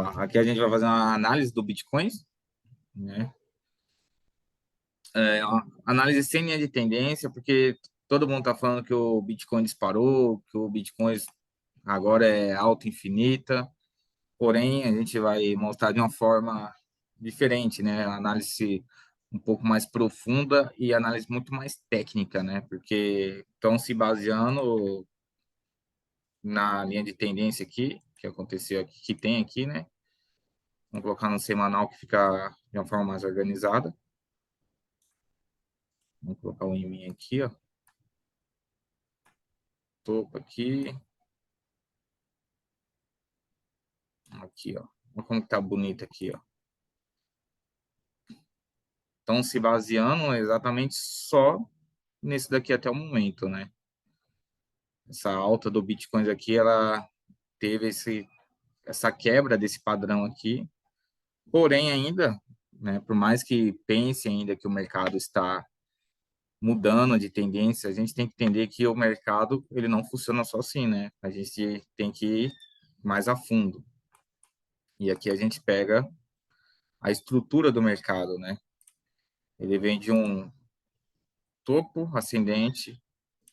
aqui a gente vai fazer uma análise do Bitcoin, né? Uma análise sem linha de tendência, porque todo mundo está falando que o Bitcoin disparou, que o Bitcoin agora é alta infinita, porém a gente vai mostrar de uma forma diferente, né? Análise um pouco mais profunda e análise muito mais técnica, né? Porque estão se baseando na linha de tendência aqui, que aconteceu aqui, que tem aqui, né? Vamos colocar no semanal que fica de uma forma mais organizada. Vamos colocar o em mim aqui, ó. Topo aqui. Aqui, ó. Olha como que tá bonito aqui, ó. Estão se baseando exatamente só nesse daqui até o momento, né? Essa alta do Bitcoin aqui, ela teve essa quebra desse padrão aqui. Porém, ainda, né, por mais que pense ainda que o mercado está mudando de tendência, a gente tem que entender que o mercado ele não funciona só assim, né? A gente tem que ir mais a fundo. E aqui a gente pega a estrutura do mercado, né? Ele vem de um topo ascendente,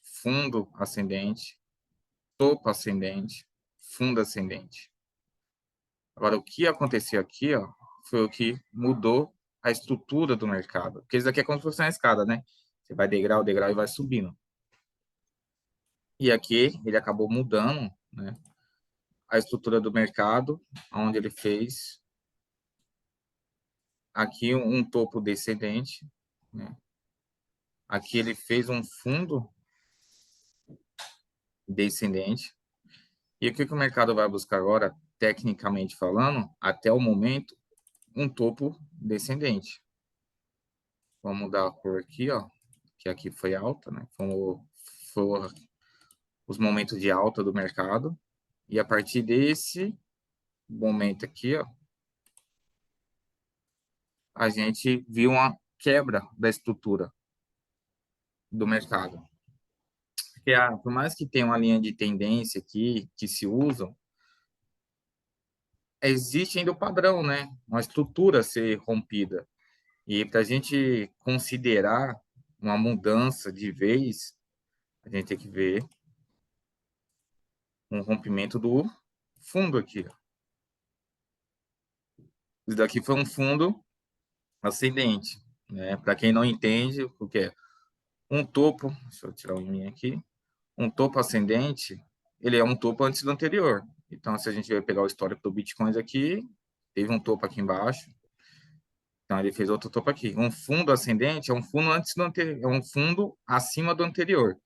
fundo ascendente, topo ascendente, fundo ascendente. Agora, o que aconteceu aqui, ó, foi o que mudou a estrutura do mercado. Porque isso aqui é como se fosse uma escada, né? Você vai degrau, degrau e vai subindo. E aqui ele acabou mudando, né, a estrutura do mercado, onde ele fez aqui um topo descendente, né? Aqui ele fez um fundo descendente. E o que o mercado vai buscar agora, tecnicamente falando, até o momento, um topo descendente. Vamos mudar a cor aqui, ó, que aqui foi alta, né? Foi os momentos de alta do mercado. E a partir desse momento aqui, ó, a gente viu uma quebra da estrutura do mercado. Porque, por mais que tenha uma linha de tendência aqui que se usam, existe ainda o padrão, né? Uma estrutura a ser rompida. E para a gente considerar uma mudança de vez, a gente tem que ver um rompimento do fundo aqui. Isso daqui foi um fundo ascendente, né? Para quem não entende, o que é um topo, deixa eu tirar o mim aqui, um topo ascendente, ele é um topo antes do anterior. Então, se a gente vai pegar o histórico do Bitcoin aqui, teve um topo aqui embaixo, então ele fez outro topo aqui. Um fundo ascendente é um fundo antes do anterior, é um fundo acima do anterior.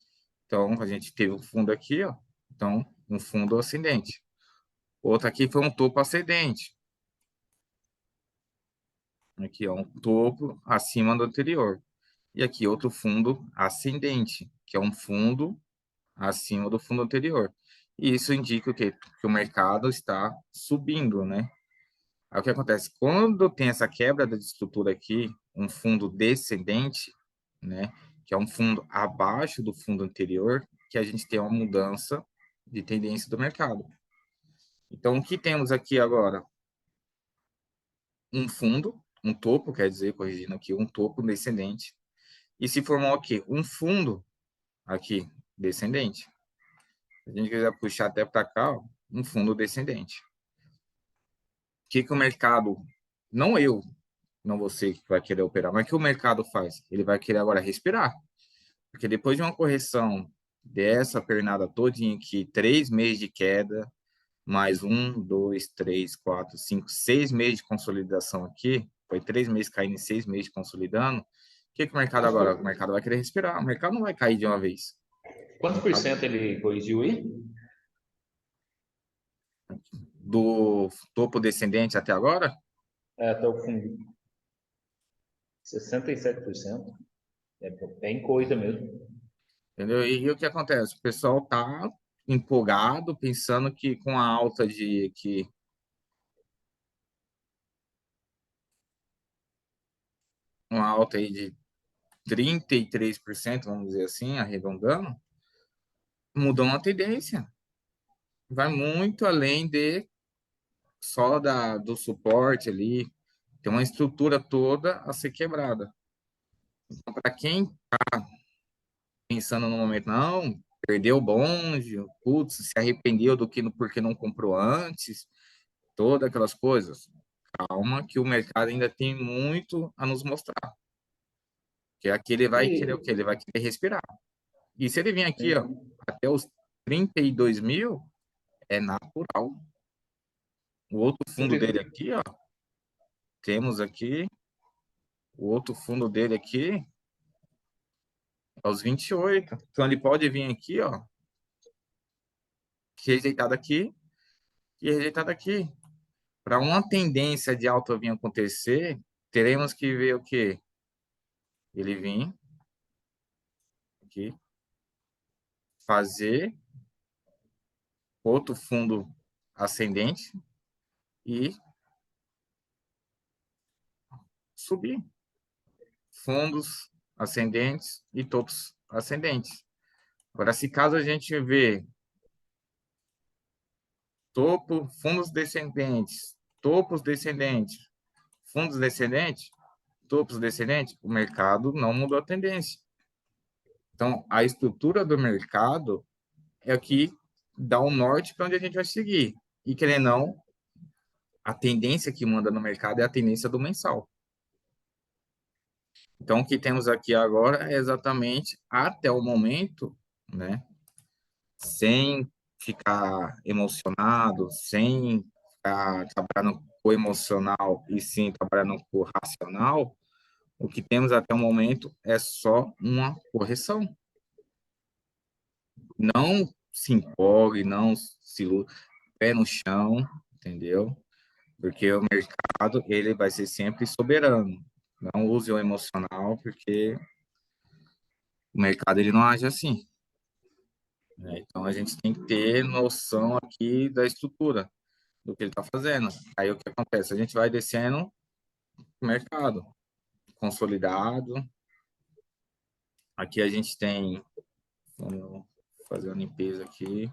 Então, a gente teve um fundo aqui, ó. Então, um fundo ascendente. Outro aqui foi um topo ascendente. Aqui, ó, um topo acima do anterior. E aqui, outro fundo ascendente, que é um fundo acima do fundo anterior. E isso indica o quê? Que o mercado está subindo, né? Aí o que acontece? Quando tem essa quebra da estrutura aqui, um fundo descendente, né? Que é um fundo abaixo do fundo anterior, que a gente tem uma mudança de tendência do mercado. Então, o que temos aqui agora? Um fundo, um topo, quer dizer, corrigindo aqui, um topo descendente. E se formar o quê? Um fundo aqui, descendente. Se a gente quiser puxar até para cá, ó, um fundo descendente. O que o mercado, não eu, não você que vai querer operar, mas o que o mercado faz? Ele vai querer agora respirar. Porque depois de uma correção dessa pernada todinha aqui, 3 meses de queda, mais 1, 2, 3, 4, 5, 6 meses de consolidação aqui, foi 3 meses caindo e 6 meses consolidando. O que o mercado agora? O mercado vai querer respirar. O mercado não vai cair de uma vez. Quantos por cento ele corrigiu aí? Do topo descendente até agora? Até o fundo. 67%. É bem coisa mesmo. Entendeu? E o que acontece? O pessoal tá empolgado, pensando que com a alta de que uma alta aí de 33%, vamos dizer assim, arredondando, mudou uma tendência. Vai muito além de só do suporte ali, tem uma estrutura toda a ser quebrada. Então, para quem pensando no momento, não, perdeu o bonde, putz, se arrependeu do que porque não comprou antes, todas aquelas coisas. Calma, que o mercado ainda tem muito a nos mostrar. Que aqui ele vai querer o quê? E, Ele vai querer respirar. E se ele vir aqui, ó, sim. até os 32 mil, é natural. O outro Eu fundo dele fico, aqui, ó, temos aqui, o outro fundo dele aqui, é os 28. Então ele pode vir aqui, ó, rejeitado aqui e rejeitado aqui. Para uma tendência de alta vir acontecer, teremos que ver o quê? Ele vir aqui, fazer outro fundo ascendente e subir. Fundos ascendentes e topos ascendentes. Agora, se caso a gente vê topo, fundos descendentes, topos descendentes, fundos descendentes, topos descendentes, o mercado não mudou a tendência. Então, a estrutura do mercado é o que dá o norte para onde a gente vai seguir. E querendo ou não, a tendência que manda no mercado é a tendência do mensal. Então, o que temos aqui agora é exatamente até o momento, né, sem ficar emocionado, sem ficar trabalhando com o emocional e sim trabalhando com o racional, o que temos até o momento é só uma correção. Não se empolgue, não se pé no chão, entendeu? Porque o mercado ele vai ser sempre soberano. Não use o emocional, porque o mercado ele não age assim, né? Então a gente tem que ter noção aqui da estrutura do que ele está fazendo. Aí o que acontece? A gente vai descendo o mercado consolidado. Aqui a gente tem, vamos fazer uma limpeza aqui.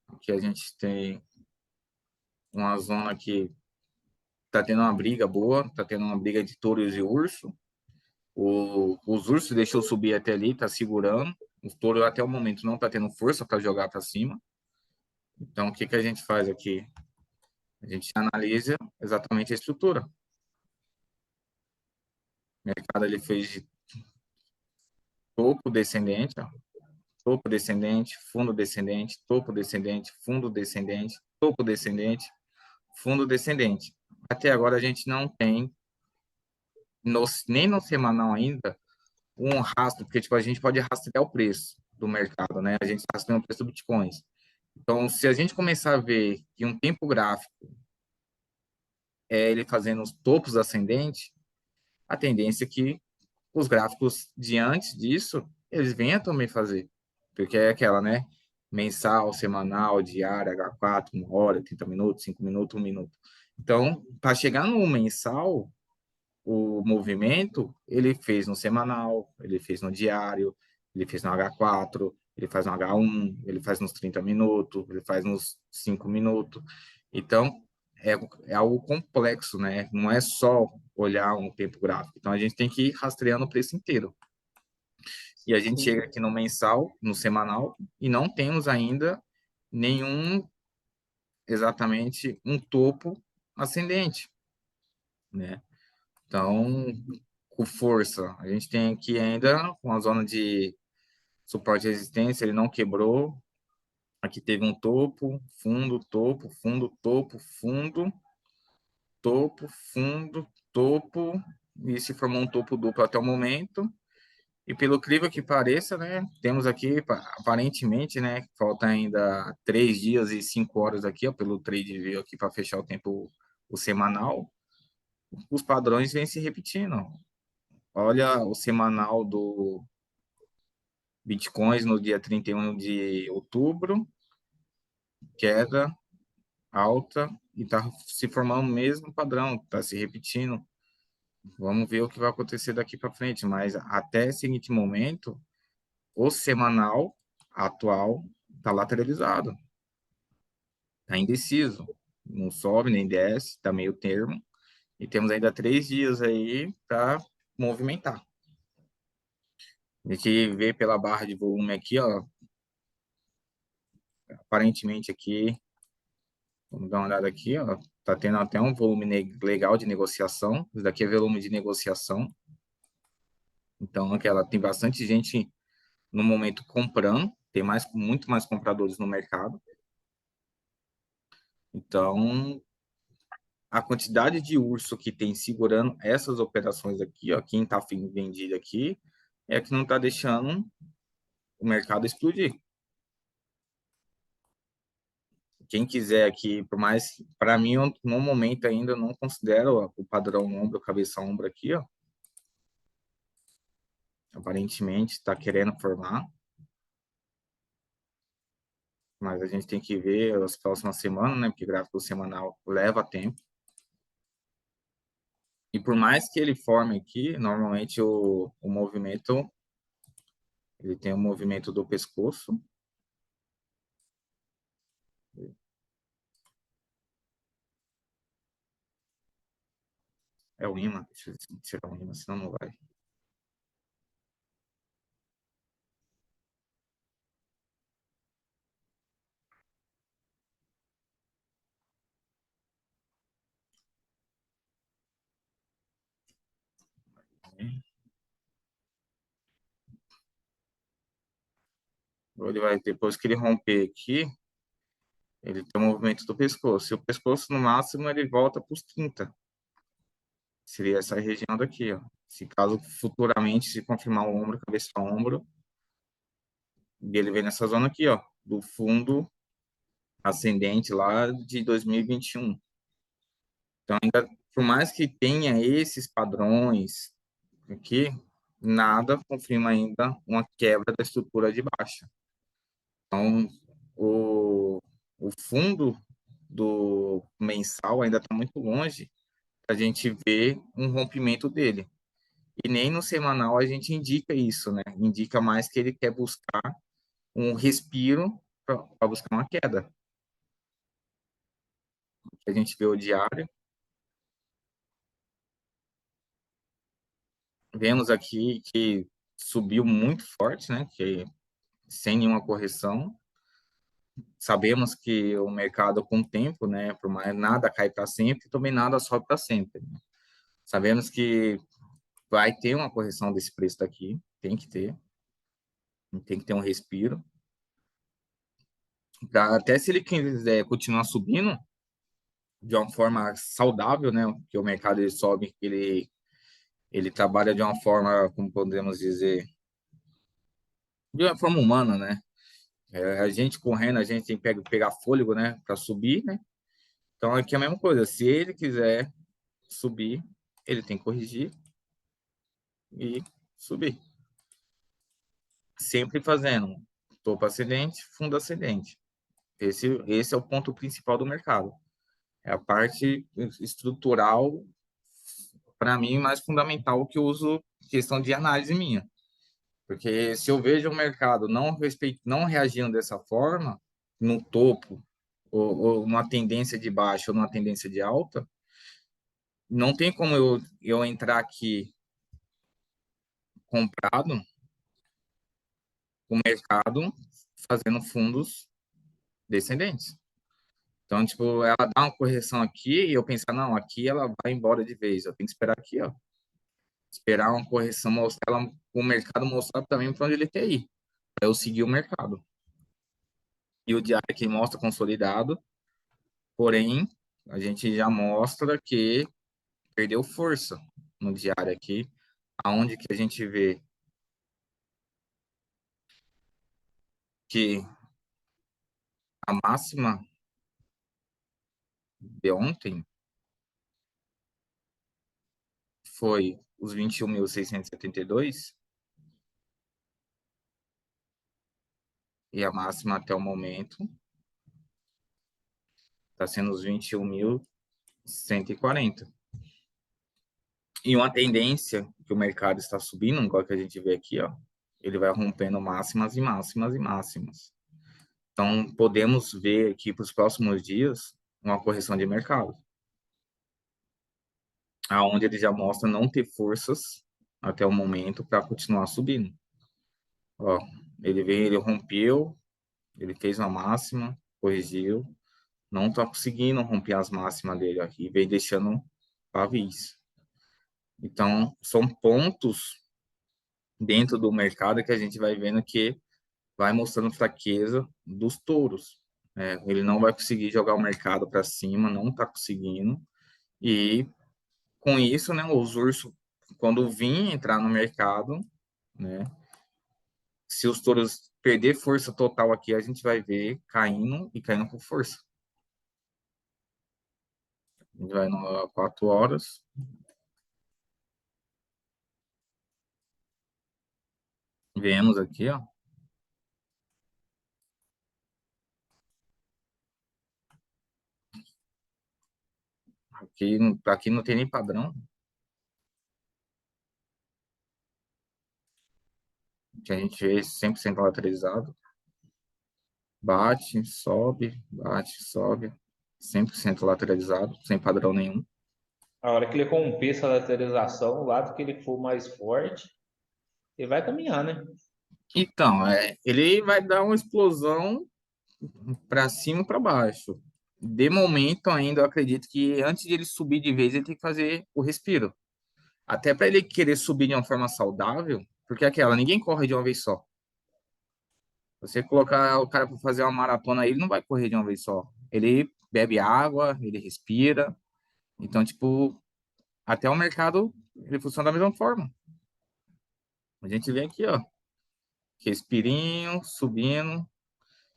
Aqui a gente tem uma zona que está tendo uma briga boa, está tendo uma briga de touros e urso. Os ursos deixou subir até ali, está segurando. Os touros até o momento não está tendo força para jogar para cima. Então o que que a gente faz aqui? A gente analisa exatamente a estrutura. O mercado ele fez de topo descendente, ó, topo descendente, fundo descendente, topo descendente, fundo descendente, topo descendente, fundo descendente. Até agora a gente não tem, nem no semanal ainda, um rastro, porque tipo, a gente pode rastrear o preço do mercado, né? A gente rastreia o preço do Bitcoin. Então, se a gente começar a ver que um tempo gráfico é ele fazendo os topos ascendentes, a tendência é que os gráficos diante disso, eles venham também fazer. Porque é aquela, né? Mensal, semanal, diária, H4, 1 hora, 30 minutos, 5 minutos, 1 minuto. Então, para chegar no mensal, o movimento, ele fez no semanal, ele fez no diário, ele fez no H4, ele faz no H1, ele faz nos 30 minutos, ele faz nos 5 minutos. Então, é, é algo complexo, né? Não é só olhar um tempo gráfico. Então, a gente tem que ir rastreando o preço inteiro. E a gente chega sim. aqui no mensal, no semanal, e não temos ainda nenhum, exatamente, um topo ascendente, né? Então, com força, a gente tem aqui ainda uma zona de suporte e resistência, ele não quebrou. Aqui teve um topo, fundo, topo, fundo, topo, fundo, topo, fundo, topo, e se formou um topo duplo até o momento. E pelo incrível que pareça, né, temos aqui, aparentemente, né, falta ainda 3 dias e 5 horas aqui, ó, pelo trade view aqui para fechar o tempo, o semanal, os padrões vêm se repetindo. Olha o semanal do Bitcoins no dia 31 de outubro, queda, alta, e está se formando o mesmo padrão, está se repetindo. Vamos ver o que vai acontecer daqui para frente, mas até esse seguinte momento, o semanal atual está lateralizado, está indeciso. não sobe nem desce, está meio termo. E temos ainda 3 dias aí para movimentar. A gente vê pela barra de volume aqui, ó, aparentemente aqui, vamos dar uma olhada aqui, ó, tá tendo até um volume legal de negociação. Isso daqui é volume de negociação. Então, aquela tem bastante gente no momento comprando, tem muito mais compradores no mercado. Então, a quantidade de urso que tem segurando essas operações aqui, ó, quem está vendido aqui, é que não está deixando o mercado explodir. Quem quiser aqui, por mais, para mim, no momento ainda eu não considero o padrão ombro, cabeça ombro aqui, ó. Aparentemente está querendo formar, mas a gente tem que ver as próximas semanas, né? Porque gráfico semanal leva tempo. E por mais que ele forme aqui, normalmente o movimento, ele tem o movimento do pescoço. É o imã, deixa eu tirar o imã, senão não vai. Ele vai, depois que ele romper aqui, ele tem o movimento do pescoço. E o pescoço, no máximo, ele volta para os 30. Seria essa região daqui, ó. Se caso futuramente se confirmar o ombro, cabeça ombro, e ele vem nessa zona aqui, ó, do fundo ascendente lá de 2021. Então, ainda, por mais que tenha esses padrões aqui, nada confirma ainda uma quebra da estrutura de baixa. Então, o fundo do mensal ainda está muito longe para a gente ver um rompimento dele. E nem no semanal a gente indica isso, né? Indica mais que ele quer buscar um respiro para buscar uma queda. A gente vê o diário, vemos aqui que subiu muito forte, né? Que sem nenhuma correção. Sabemos que o mercado com o tempo, né? Por mais nada cai para sempre, também nada sobe para sempre. Sabemos que vai ter uma correção desse preço daqui, tem que ter um respiro. Até se ele quiser continuar subindo de uma forma saudável, né? Que o mercado ele sobe, ele trabalha de uma forma, como podemos dizer, de uma forma humana, né? A gente correndo, a gente tem que pegar fôlego, né? Para subir, né? Então aqui é a mesma coisa. Se ele quiser subir, ele tem que corrigir e subir. Sempre fazendo topo ascendente, fundo ascendente. Esse é o ponto principal do mercado. É a parte estrutural, para mim, mais fundamental que eu uso questão de análise minha. Porque se eu vejo o mercado não reagindo dessa forma, no topo, ou numa tendência de baixa ou numa tendência de alta, não tem como eu entrar aqui comprado o mercado fazendo fundos descendentes. Então, tipo, ela dá uma correção aqui e eu pensar, não, aqui ela vai embora de vez. Eu tenho que esperar aqui, ó. Esperar uma correção, mostrar o mercado mostrar também para onde ele quer ir, para eu seguir o mercado. E o diário aqui mostra consolidado, porém, a gente já mostra que perdeu força no diário aqui, aonde que a gente vê que a máxima de ontem foi os 21.672 e a máxima até o momento está sendo os 21.140. E uma tendência que o mercado está subindo, igual que a gente vê aqui, ó, ele vai rompendo máximas e máximas e máximas. Então, podemos ver aqui para os próximos dias uma correção de mercado, aonde ele já mostra não ter forças até o momento para continuar subindo. Ó, ele veio, ele rompeu, ele fez uma máxima, corrigiu, não está conseguindo romper as máximas dele aqui, vem deixando pavis. Então, são pontos dentro do mercado que a gente vai vendo que vai mostrando fraqueza dos touros. Ele não vai conseguir jogar o mercado para cima, não está conseguindo. E com isso, né, os ursos, quando vir entrar no mercado, né, se os touros perder força total aqui, a gente vai ver caindo e caindo com força. A gente vai no 4 horas, vemos aqui, ó. Aqui não tem nem padrão, que a gente vê 100% lateralizado. Bate, sobe, 100% lateralizado, sem padrão nenhum. A hora que ele romper essa lateralização, o lado que ele for mais forte, ele vai caminhar, né? Então, ele vai dar uma explosão para cima e para baixo. De momento, ainda eu acredito que antes de ele subir de vez, ele tem que fazer o respiro. Até para ele querer subir de uma forma saudável, porque é aquela, ninguém corre de uma vez só. Você colocar o cara para fazer uma maratona aí, ele não vai correr de uma vez só. Ele bebe água, ele respira. Então, tipo, até o mercado, ele funciona da mesma forma. A gente vê aqui, ó, respirinho, subindo.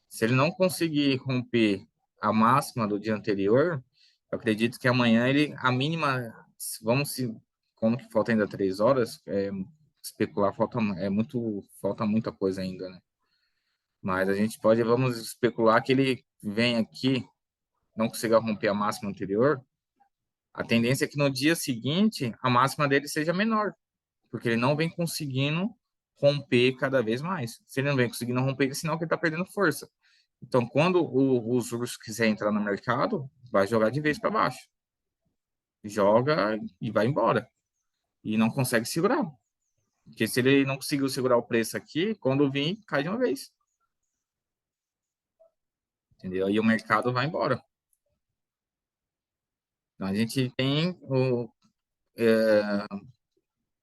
Se ele não conseguir romper a máxima do dia anterior, eu acredito que amanhã ele, a mínima, vamos se, como que falta ainda 3 horas, especular, falta muita coisa ainda, né? Mas a gente pode, vamos especular que ele vem aqui, não consiga romper a máxima anterior, a tendência é que no dia seguinte a máxima dele seja menor, porque ele não vem conseguindo romper cada vez mais. Se ele não vem conseguindo romper, é sinal que ele está perdendo força. Então, quando os ursos quiser entrar no mercado, vai jogar de vez para baixo. Joga e vai embora. E não consegue segurar. Porque se ele não conseguiu segurar o preço aqui, quando vir, cai de uma vez. Entendeu? E o mercado vai embora. Então, a gente tem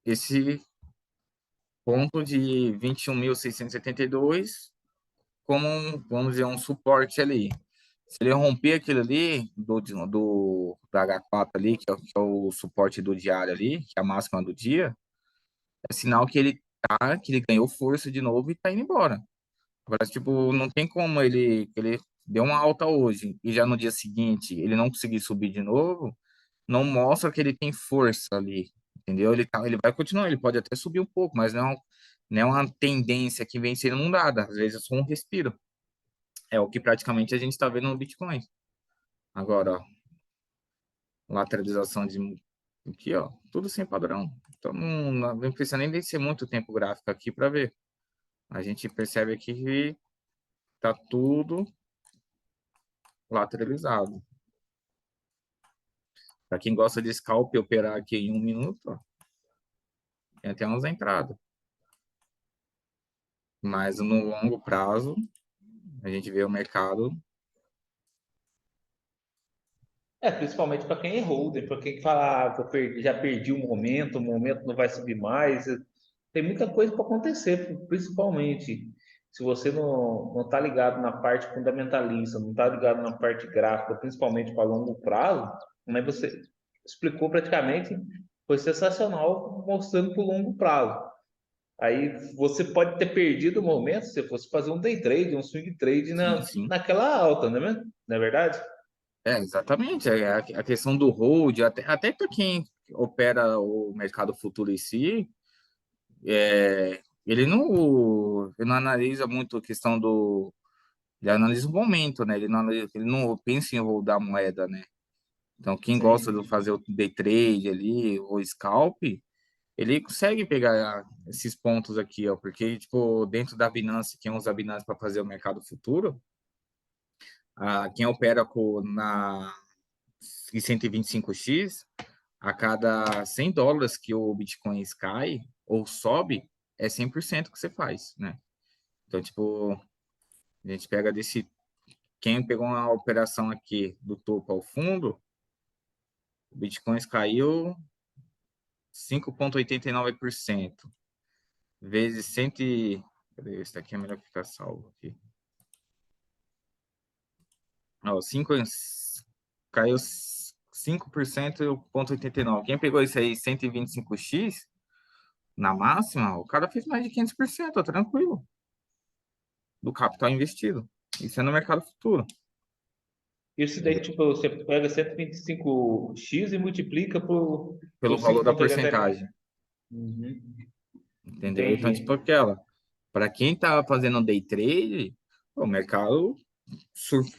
esse ponto de 21.672 como, vamos dizer, um suporte ali. Se ele romper aquilo ali da H4 ali, que é o suporte do diário ali, que é a máxima do dia, é sinal que ele ganhou força de novo e tá indo embora. Agora, tipo, não tem como ele deu uma alta hoje e já no dia seguinte ele não conseguir subir de novo, não mostra que ele tem força ali, entendeu? Ele vai continuar, ele pode até subir um pouco, mas não é uma tendência que vem sendo inundada. Às vezes é só um respiro. É o que praticamente a gente está vendo no Bitcoin. Agora, ó, lateralização de aqui, ó, tudo sem padrão. Então não precisa nem de ser muito tempo gráfico aqui para ver. A gente percebe aqui que tá tudo lateralizado. Para quem gosta de scalp e operar aqui em 1 minuto, ó, tem até umas entradas. Mas no longo prazo, a gente vê o mercado. Principalmente para quem é holder, para quem fala, já perdi o momento não vai subir mais. Tem muita coisa para acontecer, principalmente se você não está ligado na parte fundamentalista, não está ligado na parte gráfica, principalmente para longo prazo, mas você explicou praticamente, foi sensacional mostrando para o longo prazo. Aí você pode ter perdido o momento se fosse fazer um day trade, um swing trade Sim, sim. naquela alta, não é verdade? Exatamente. A questão do hold, até para quem opera o mercado futuro em si, ele não analisa muito a questão do. Ele analisa o momento, né? Ele não pensa em holdar a moeda, né? Então, quem gosta de Sim. fazer o day trade ali, ou scalp, ele consegue pegar esses pontos aqui, ó, porque, tipo, dentro da Binance, quem usa a Binance para fazer o mercado futuro, Quem opera na 125x, a cada $100 que o Bitcoin cai ou sobe, é 100% que você faz, né? Então, tipo, a gente pega quem pegou uma operação aqui do topo ao fundo, o Bitcoin caiu 5,89%, vezes 100, cadê? Esse daqui é melhor ficar salvo aqui. Ó, caiu 5,89. Quem pegou isso aí, 125x, na máxima, o cara fez mais de 500%, ó, tranquilo, do capital investido. Isso é no mercado futuro. Isso daí, tipo, você pega 125x e multiplica por Pelo valor da 5,89. porcentagem, Uhum, entendeu? Então, tipo, entendi. para quem tá fazendo day trade, o mercado surf,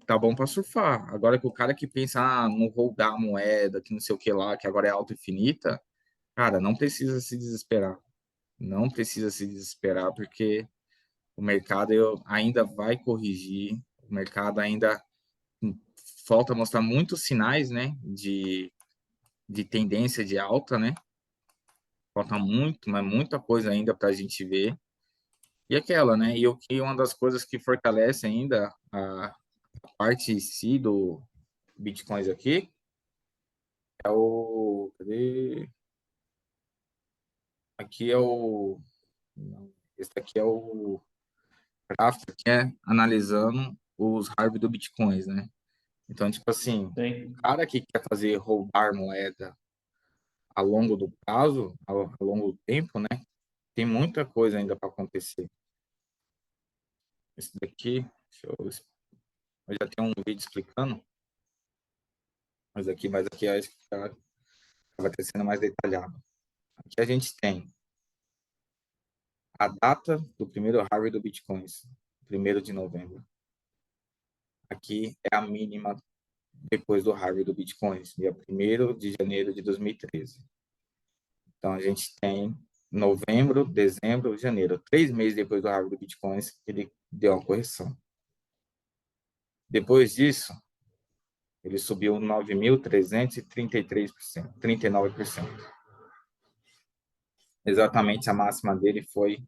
tá bom para surfar. Agora que o cara que pensa, não vou dar a moeda, que não sei o que lá, que agora é auto-infinita, cara, não precisa se desesperar. Não precisa se desesperar, porque o mercado ainda vai corrigir, o mercado ainda falta mostrar muitos sinais, né, de tendência de alta, né? Falta muito, mas muita coisa ainda para a gente ver. E aquela, né? E o que uma das coisas que fortalece ainda a parte em si do Bitcoins aqui é o. Cadê? Aqui é o. Não, esse aqui é o gráfico que é analisando os halving do Bitcoins, né? Então, tipo assim, o Sim. cara que quer fazer rodar moeda a longo do prazo, a longo do tempo, né? Tem muita coisa ainda para acontecer. Esse daqui, eu já tenho um vídeo explicando, mas aqui acho que vai ter sendo mais detalhado. Aqui a gente tem a data do primeiro halving do Bitcoin, 1º de novembro. Aqui é a mínima depois do halving do Bitcoin, dia 1º de janeiro de 2013. Então a gente tem novembro, dezembro, janeiro, 3 meses depois do halving do Bitcoin, que ele deu uma correção. Depois disso, ele subiu 9.333%, 39%. Exatamente a máxima dele foi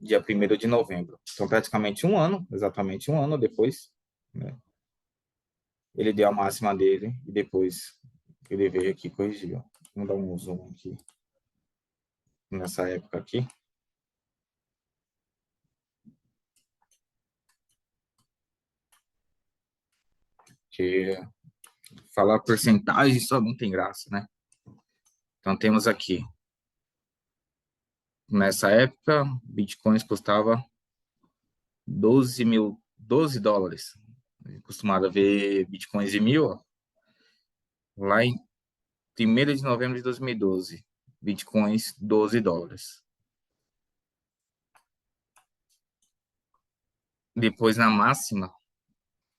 dia 1º de novembro. Então, praticamente um ano, exatamente um ano depois, né, ele deu a máxima dele e depois ele veio aqui e corrigiu. Vamos dar um zoom aqui nessa época aqui, que falar porcentagem só não tem graça, né? Então, temos aqui, nessa época, bitcoins custava 12 dólares. Acostumado a ver bitcoins de 1.000, ó, lá em 1º de novembro de 2012, bitcoins 12 dólares. Depois, na máxima,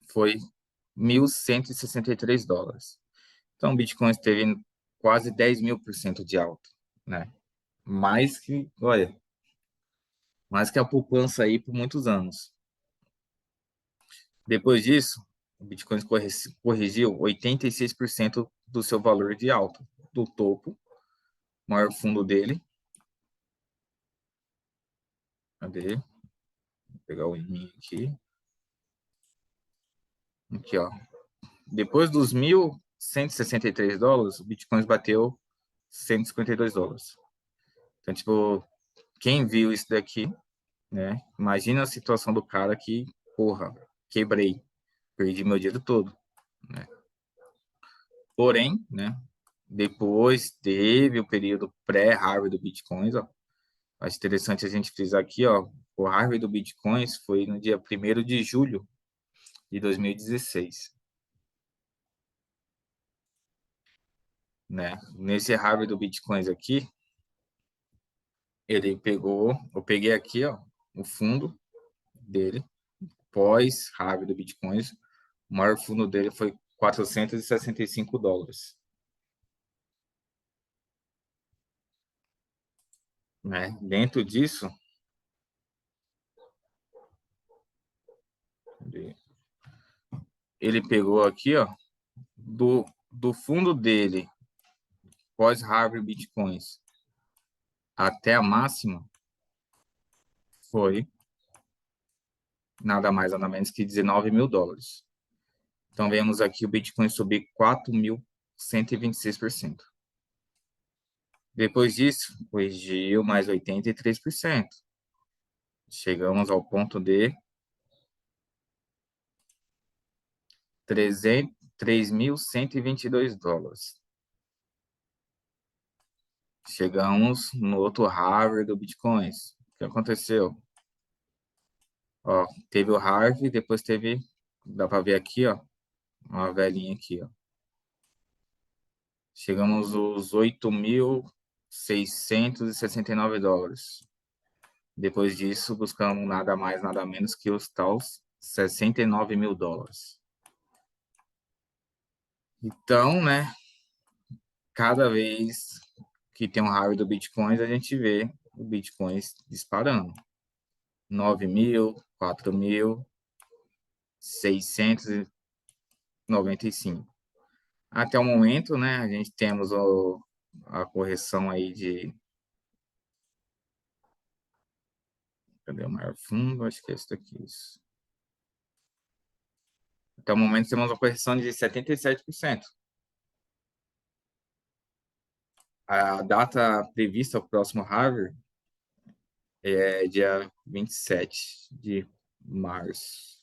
foi 1.163 dólares. Então, o Bitcoin teve quase 10.000% de alta, né? Mais que, olha, mais que a poupança aí por muitos anos. Depois disso, o Bitcoin corrigiu 86% do seu valor de alta, do topo, maior fundo dele. Cadê? Vou pegar o link aqui. Aqui, ó. Depois dos 1.163 dólares, o Bitcoin bateu 152 dólares. Então, tipo, quem viu isso daqui, né? Imagina a situação do cara que, porra, quebrei, perdi meu dinheiro todo, né? Porém, né? Depois teve o período pré-Harvey do Bitcoin, ó. Acho interessante a gente frisar aqui, ó. O Harvey do Bitcoin foi no dia 1º de julho de 2016, né? Nesse Harvey do Bitcoin aqui, eu peguei aqui, ó, o fundo dele, pós-Harvey do Bitcoin. O maior fundo dele foi 465 dólares, né? Dentro disso, ele pegou aqui, ó, do fundo dele, pós-Harvard Bitcoins, até a máxima, foi nada mais, nada menos que US$ 19.000. Então, vemos aqui o Bitcoin subir 4.126%. Depois disso, corrigiu mais 83%. Chegamos ao ponto de US$ 3.122. Chegamos no outro Harvard do Bitcoins. O que aconteceu? Ó, teve o Harvard, depois teve, dá para ver aqui, ó, uma velhinha aqui, ó. Chegamos aos US$ 8.669. Depois disso, buscamos nada mais, nada menos que os tals US$ 69.000. Então, né, cada vez que tem um Harvard do Bitcoin, a gente vê o Bitcoin disparando. 9.000, 4.695. Até o momento, né, a gente temos a correção aí de... Cadê o maior fundo? Acho que é esse daqui. Isso. Até o momento temos uma correção de 77%. A data prevista para o próximo Harvard é dia 27 de março.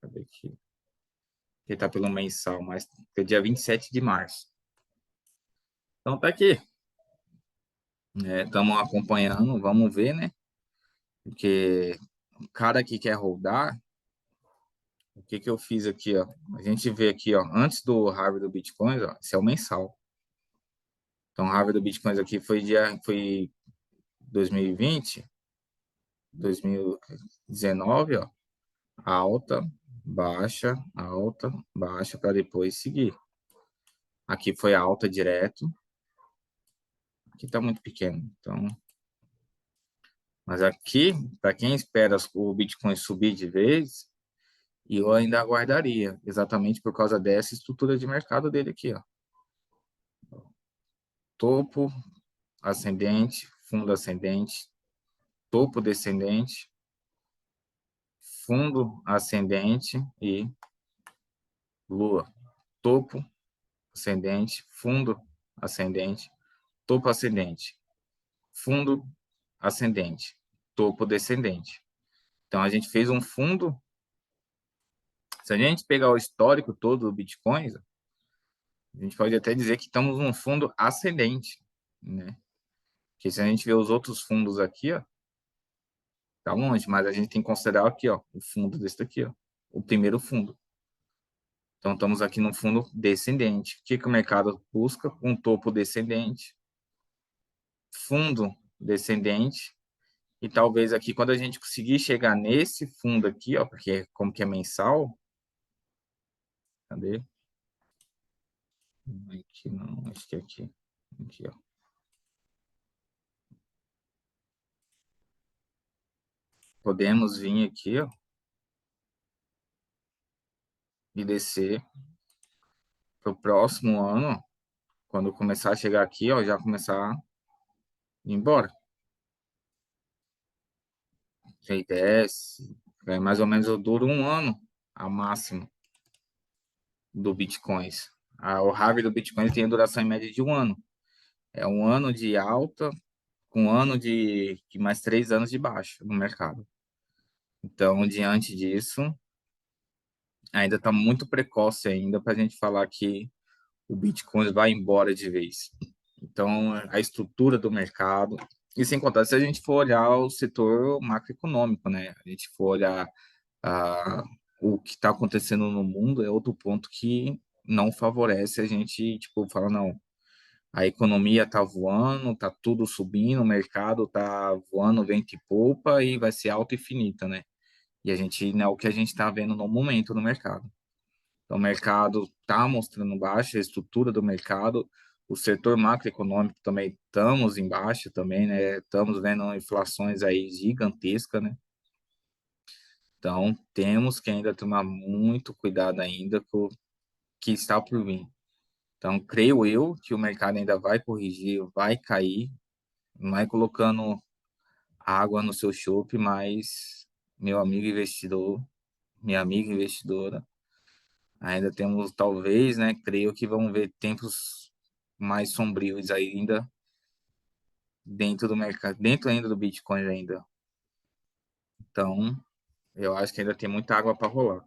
Cadê aqui? Ele está pelo mensal, mas é dia 27 de março. Então tá aqui. Estamos acompanhando, vamos ver, né? Porque o cara que quer rodar, o que que eu fiz aqui, ó? A gente vê aqui, ó, antes do Harvard do Bitcoin, ó, esse é o mensal. Então, o Harvard do Bitcoin aqui foi 2020, 2019, ó, alta, baixa, para depois seguir. Aqui foi alta direto. Aqui está muito pequeno, então. Mas aqui, para quem espera o Bitcoin subir de vez, eu ainda aguardaria, exatamente por causa dessa estrutura de mercado dele aqui, ó. Topo ascendente, fundo ascendente, topo descendente, fundo ascendente e lua. Topo ascendente, fundo ascendente, topo ascendente, fundo ascendente, topo descendente. Então a gente fez um fundo. Se a gente pegar o histórico todo do Bitcoin, a gente pode até dizer que estamos num fundo ascendente, né? Porque se a gente ver os outros fundos aqui, ó, tá longe, mas a gente tem que considerar aqui, ó, o fundo desse daqui, ó, o primeiro fundo. Então estamos aqui no fundo descendente. O que que o mercado busca? Um topo descendente, fundo descendente, e talvez aqui quando a gente conseguir chegar nesse fundo aqui, ó, porque como que é mensal, cadê? Aqui não, acho que é aqui. Aqui, ó. Podemos vir aqui, ó, e descer para o próximo ano, quando começar a chegar aqui, ó, já começar a ir embora. Já desce, mais ou menos dura um ano a máximo do Bitcoins. O Harvard do Bitcoin tem a duração em média de um ano. É um ano de alta com um ano de mais 3 anos de baixa no mercado. Então, diante disso, ainda está muito precoce ainda para a gente falar que o Bitcoin vai embora de vez. Então, a estrutura do mercado, e sem contar, se a gente for olhar o setor macroeconômico, né? A gente for olhar ah, o que está acontecendo no mundo, é outro ponto que não favorece a gente, tipo, falar, não, a economia está voando, está tudo subindo, o mercado está voando, vento e popa, e vai ser alta e finita, né? E a gente, não é o que a gente está vendo no momento no mercado. Então, o mercado está mostrando baixa, a estrutura do mercado, o setor macroeconômico também estamos em baixa também, né? Estamos vendo inflações aí gigantescas, né? Então, temos que ainda tomar muito cuidado ainda com o que está por vir. Então, creio eu que o mercado ainda vai corrigir, vai cair, vai colocando água no seu chope, mas meu amigo investidor, minha amiga investidora, ainda temos talvez, né, creio que vamos ver tempos mais sombrios ainda dentro do mercado, dentro ainda do Bitcoin ainda. Então, eu acho que ainda tem muita água para rolar.